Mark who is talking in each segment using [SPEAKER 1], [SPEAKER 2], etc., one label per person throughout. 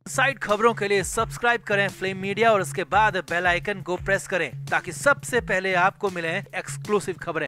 [SPEAKER 1] Side खबरों के लिए सब्सक्राइब करें फ्लेम मीडिया और उसके बाद बेल आइकन को प्रेस करें ताकि सबसे पहले आपको मिले एक्सक्लूसिव खबरें।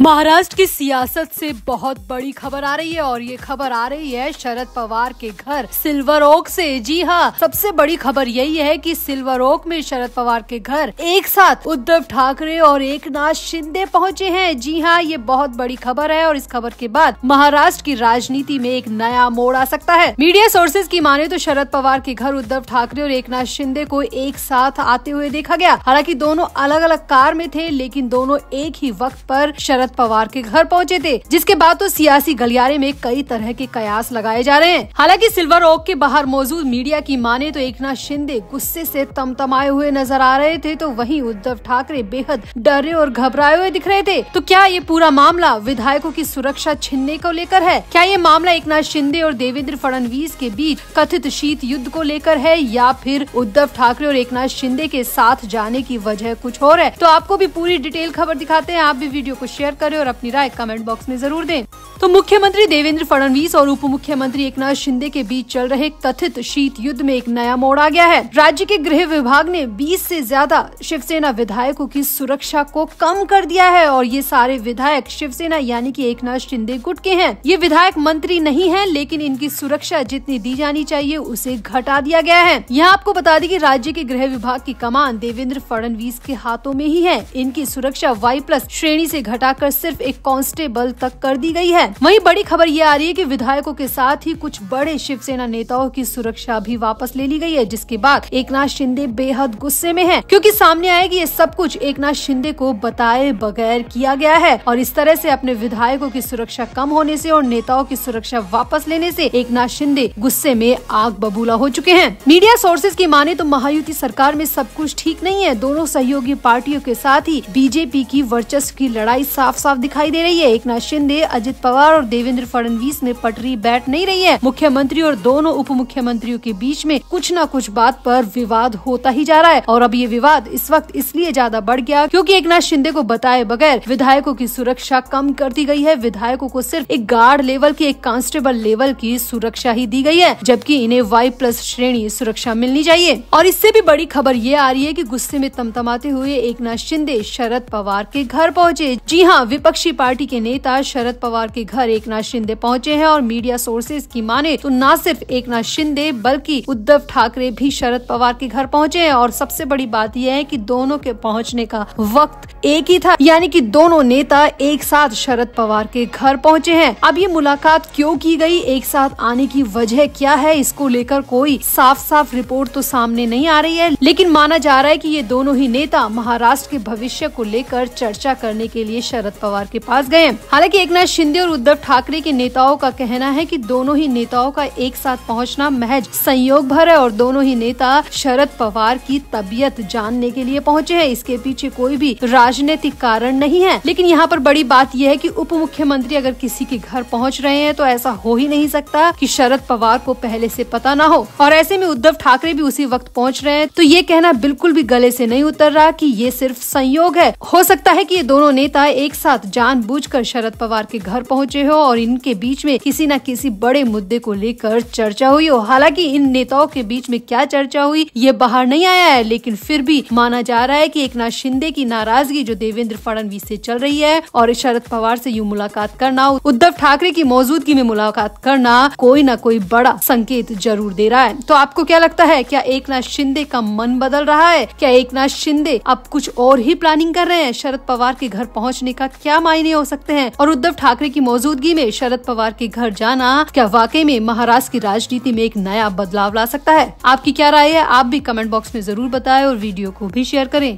[SPEAKER 2] महाराष्ट्र की सियासत से बहुत बड़ी खबर आ रही है और ये खबर आ रही है शरद पवार के घर सिल्वर ओक से। जी हाँ, सबसे बड़ी खबर यही है कि सिल्वर ओक में शरद पवार के घर एक साथ उद्धव ठाकरे और एकनाथ शिंदे पहुंचे हैं। जी हाँ, ये बहुत बड़ी खबर है और इस खबर के बाद महाराष्ट्र की राजनीति में एक नया मोड़ आ सकता है। मीडिया सोर्सेज की माने तो शरद पवार के घर उद्धव ठाकरे और एकनाथ शिंदे को एक साथ आते हुए देखा गया। हालांकि दोनों अलग अलग कार में थे, लेकिन दोनों एक ही वक्त पर शरद पवार के घर पहुंचे थे, जिसके बाद तो सियासी गलियारे में कई तरह के कयास लगाए जा रहे हैं। हालांकि सिल्वर ओक के बाहर मौजूद मीडिया की माने तो एकनाथ शिंदे गुस्से से तमतमाए हुए नजर आ रहे थे, तो वहीं उद्धव ठाकरे बेहद डरे और घबराए हुए दिख रहे थे। तो क्या ये पूरा मामला विधायकों की सुरक्षा छीनने को लेकर है? क्या ये मामला एकनाथ शिंदे और देवेंद्र फडणवीस के बीच कथित शीत युद्ध को लेकर है, या फिर उद्धव ठाकरे और एकनाथ शिंदे के साथ जाने की वजह कुछ और है? तो आपको भी पूरी डिटेल खबर दिखाते हैं। आप भी वीडियो को शेयर करें और अपनी राय कमेंट बॉक्स में जरूर दें। तो मुख्यमंत्री देवेंद्र फडणवीस और उप मुख्यमंत्री एकनाथ शिंदे के बीच चल रहे कथित शीत युद्ध में एक नया मोड़ आ गया है। राज्य के गृह विभाग ने 20 से ज्यादा शिवसेना विधायकों की सुरक्षा को कम कर दिया है और ये सारे विधायक शिवसेना यानी कि एकनाथ शिंदे गुट के हैं। ये विधायक मंत्री नहीं है, लेकिन इनकी सुरक्षा जितनी दी जानी चाहिए उसे घटा दिया गया है। यहाँ आपको बता दें कि राज्य के गृह विभाग की कमान देवेंद्र फडणवीस के हाथों में ही है। इनकी सुरक्षा Y+ श्रेणी से घटाकर सिर्फ एक कांस्टेबल तक कर दी गई है। वहीं बड़ी खबर ये आ रही है कि विधायकों के साथ ही कुछ बड़े शिवसेना नेताओं की सुरक्षा भी वापस ले ली गई है, जिसके बाद एकनाथ शिंदे बेहद गुस्से में हैं, क्योंकि सामने आया कि ये सब कुछ एकनाथ शिंदे को बताए बगैर किया गया है। और इस तरह से अपने विधायकों की सुरक्षा कम होने से और नेताओं की सुरक्षा वापस लेने से एकनाथ शिंदे गुस्से में आग बबूला हो चुके हैं। मीडिया सोर्सेज की माने तो महायुति सरकार में सब कुछ ठीक नहीं है। दोनों सहयोगी पार्टियों के साथ ही बीजेपी की वर्चस्व की लड़ाई साफ साफ दिखाई दे रही है। एकनाथ शिंदे, अजित पवार और देवेंद्र फडणवीस में पटरी बैठ नहीं रही है। मुख्यमंत्री और दोनों उप मुख्यमंत्रियों के बीच में कुछ न कुछ बात पर विवाद होता ही जा रहा है और अब ये विवाद इस वक्त इसलिए ज्यादा बढ़ गया क्योंकि एकनाथ शिंदे को बताए बगैर विधायकों की सुरक्षा कम कर दी गई है। विधायकों को सिर्फ एक गार्ड लेवल की, एक कांस्टेबल लेवल की सुरक्षा ही दी गई है, जबकि इन्हें Y+ श्रेणी सुरक्षा मिलनी चाहिए। और इससे भी बड़ी खबर ये आ रही है कि गुस्से में तमतमाते हुए एकनाथ शिंदे शरद पवार के घर पहुँचे। जी हाँ, विपक्षी पार्टी के नेता शरद पवार के घर एकनाथ शिंदे पहुंचे हैं और मीडिया सोर्सेज की माने तो न सिर्फ एकनाथ शिंदे बल्कि उद्धव ठाकरे भी शरद पवार के घर पहुंचे हैं। और सबसे बड़ी बात यह है कि दोनों के पहुंचने का वक्त एक ही था, यानी कि दोनों नेता एक साथ शरद पवार के घर पहुंचे हैं। अब ये मुलाकात क्यों की गई, एक साथ आने की वजह क्या है, इसको लेकर कोई साफ साफ रिपोर्ट तो सामने नहीं आ रही है, लेकिन माना जा रहा है कि ये दोनों ही नेता महाराष्ट्र के भविष्य को लेकर चर्चा करने के लिए शरद पवार के पास गए। हालांकि एकनाथ शिंदे और उद्धव ठाकरे के नेताओं का कहना है कि दोनों ही नेताओं का एक साथ पहुंचना महज संयोग भर है और दोनों ही नेता शरद पवार की तबीयत जानने के लिए पहुंचे हैं। इसके पीछे कोई भी राजनीतिक कारण नहीं है। लेकिन यहाँ पर बड़ी बात यह है कि उप मुख्यमंत्री अगर किसी के घर पहुंच रहे हैं तो ऐसा हो ही नहीं सकता कि शरद पवार को पहले से पता ना हो। और ऐसे में उद्धव ठाकरे भी उसी वक्त पहुंच रहे हैं, तो ये कहना बिल्कुल भी गले से नहीं उतर रहा कि ये सिर्फ संयोग है। हो सकता है कि ये दोनों नेता एक साथ जानबूझकर शरद पवार के घर पहुंचे हो और इनके बीच में किसी न किसी बड़े मुद्दे को लेकर चर्चा हुई हो। हालांकि इन नेताओं के बीच में क्या चर्चा हुई ये बाहर नहीं आया है, लेकिन फिर भी माना जा रहा है कि एकनाथ शिंदे की नाराजगी जो देवेंद्र फडणवीस से चल रही है और शरद पवार से यूं मुलाकात करना, उद्धव ठाकरे की मौजूदगी में मुलाकात करना कोई न कोई बड़ा संकेत जरूर दे रहा है। तो आपको क्या लगता है, क्या एकनाथ शिंदे का मन बदल रहा है? क्या एकनाथ शिंदे अब कुछ और ही प्लानिंग कर रहे हैं? शरद पवार के घर पहुँचने का क्या मायने हो सकते हैं और उद्धव ठाकरे की मौजूदगी में शरद पवार के घर जाना क्या वाकई में महाराष्ट्र की राजनीति में एक नया बदलाव ला सकता है? आपकी क्या राय है? आप भी कमेंट बॉक्स में जरूर बताएं और वीडियो को भी शेयर करें।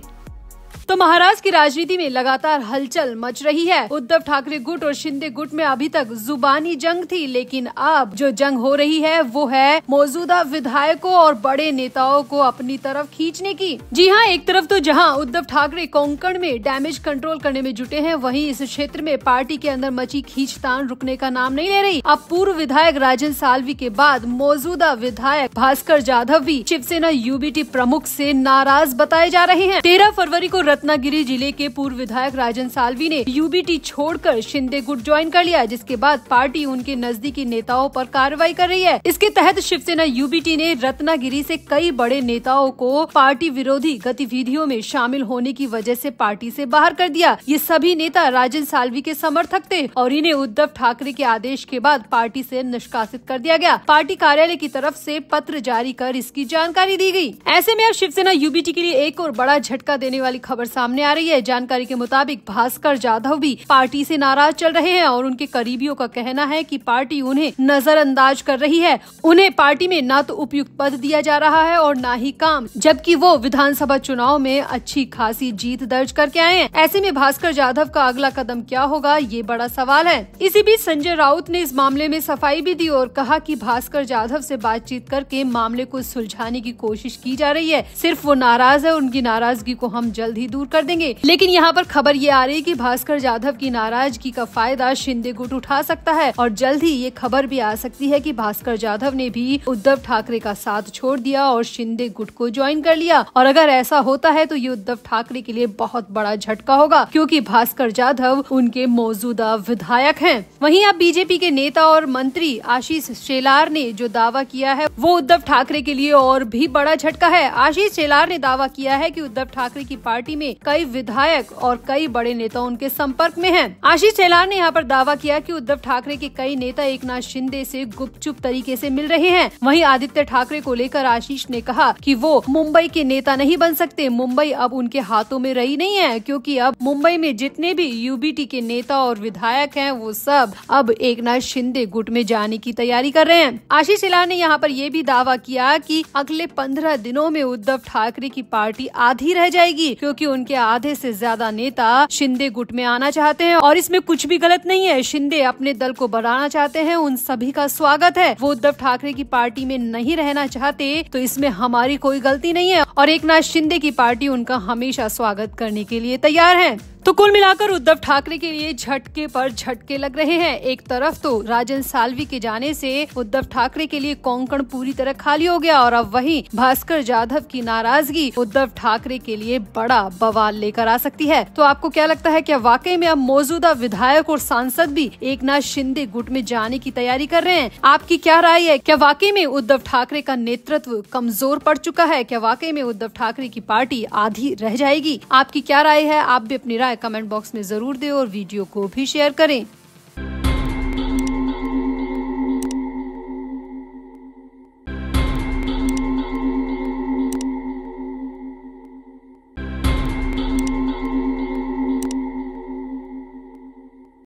[SPEAKER 2] तो महाराष्ट्र की राजनीति में लगातार हलचल मच रही है। उद्धव ठाकरे गुट और शिंदे गुट में अभी तक जुबानी जंग थी, लेकिन अब जो जंग हो रही है वो है मौजूदा विधायकों और बड़े नेताओं को अपनी तरफ खींचने की। जी हाँ, एक तरफ तो जहां उद्धव ठाकरे कोंकण में डैमेज कंट्रोल करने में जुटे हैं, वहीं इस क्षेत्र में पार्टी के अंदर मची खींचतान रुकने का नाम नहीं ले रही। अब पूर्व विधायक राजन साल्वी के बाद मौजूदा विधायक भास्कर जाधव भी शिवसेना UBT प्रमुख से नाराज बताए जा रहे हैं। 13 फरवरी को रत्नागिरी जिले के पूर्व विधायक राजन साल्वी ने यूबीटी छोड़कर शिंदे गुट ज्वाइन कर लिया, जिसके बाद पार्टी उनके नजदीकी नेताओं पर कार्रवाई कर रही है। इसके तहत शिवसेना यूबीटी ने रत्नागिरी से कई बड़े नेताओं को पार्टी विरोधी गतिविधियों में शामिल होने की वजह से पार्टी से बाहर कर दिया। ये सभी नेता राजन साल्वी के समर्थक थे और इन्हें उद्धव ठाकरे के आदेश के बाद पार्टी से निष्कासित कर दिया गया। पार्टी कार्यालय की तरफ से पत्र जारी कर इसकी जानकारी दी गई। ऐसे में अब शिवसेना यूबीटी के लिए एक और बड़ा झटका देने वाली खबर सामने आ रही है। जानकारी के मुताबिक भास्कर जाधव भी पार्टी से नाराज चल रहे हैं और उनके करीबियों का कहना है कि पार्टी उन्हें नजरअंदाज कर रही है। उन्हें पार्टी में न तो उपयुक्त पद दिया जा रहा है और न ही काम, जबकि वो विधानसभा चुनाव में अच्छी खासी जीत दर्ज करके आए हैं। ऐसे में भास्कर जाधव का अगला कदम क्या होगा, ये बड़ा सवाल है। इसी बीच संजय राउत ने इस मामले में सफाई भी दी और कहा कि भास्कर जाधव से बातचीत करके मामले को सुलझाने की कोशिश की जा रही है। सिर्फ वो नाराज है, उनकी नाराजगी को हम जल्द ही दूर कर देंगे। लेकिन यहाँ पर खबर ये आ रही है कि भास्कर जाधव की नाराजगी का फायदा शिंदे गुट उठा सकता है और जल्द ही ये खबर भी आ सकती है कि भास्कर जाधव ने भी उद्धव ठाकरे का साथ छोड़ दिया और शिंदे गुट को ज्वाइन कर लिया। और अगर ऐसा होता है तो ये उद्धव ठाकरे के लिए बहुत बड़ा झटका होगा, क्योंकि भास्कर जाधव उनके मौजूदा विधायक हैं। वहीं अब बीजेपी के नेता और मंत्री आशीष शेलार ने जो दावा किया है वो उद्धव ठाकरे के लिए और भी बड़ा झटका है। आशीष शेलार ने दावा किया है कि उद्धव ठाकरे की पार्टी में कई विधायक और कई बड़े नेता उनके संपर्क में हैं। आशीष शेलार ने यहाँ पर दावा किया कि उद्धव ठाकरे के कई नेता एकनाथ शिंदे से गुपचुप तरीके से मिल रहे हैं। वहीं आदित्य ठाकरे को लेकर आशीष ने कहा कि वो मुंबई के नेता नहीं बन सकते। मुंबई अब उनके हाथों में रही नहीं है, क्योंकि अब मुंबई में जितने भी यूबीटी के नेता और विधायक हैं वो सब अब एकनाथ शिंदे गुट में जाने की तैयारी कर रहे हैं। आशीष शेलार ने यहाँ पर ये भी दावा किया कि अगले 15 दिनों में उद्धव ठाकरे की पार्टी आधी रह जाएगी, क्योंकि उनके आधे से ज्यादा नेता शिंदे गुट में आना चाहते हैं और इसमें कुछ भी गलत नहीं है। शिंदे अपने दल को बढ़ाना चाहते हैं, उन सभी का स्वागत है। वो उद्धव ठाकरे की पार्टी में नहीं रहना चाहते तो इसमें हमारी कोई गलती नहीं है और एकनाथ शिंदे की पार्टी उनका हमेशा स्वागत करने के लिए तैयार है। तो कुल मिलाकर उद्धव ठाकरे के लिए झटके पर झटके लग रहे हैं। एक तरफ तो राजन साल्वी के जाने से उद्धव ठाकरे के लिए कोंकण पूरी तरह खाली हो गया और अब वहीं भास्कर जाधव की नाराजगी उद्धव ठाकरे के लिए बड़ा बवाल लेकर आ सकती है। तो आपको क्या लगता है, क्या वाकई में अब मौजूदा विधायक और सांसद भी एकनाथ शिंदे गुट में जाने की तैयारी कर रहे हैं? आपकी क्या राय है? क्या वाकई में उद्धव ठाकरे का नेतृत्व कमजोर पड़ चुका है? क्या वाकई में उद्धव ठाकरे की पार्टी आधी रह जाएगी? आपकी क्या राय है? आप भी अपनी राय कमेंट बॉक्स में जरूर दें और वीडियो को भी शेयर करें।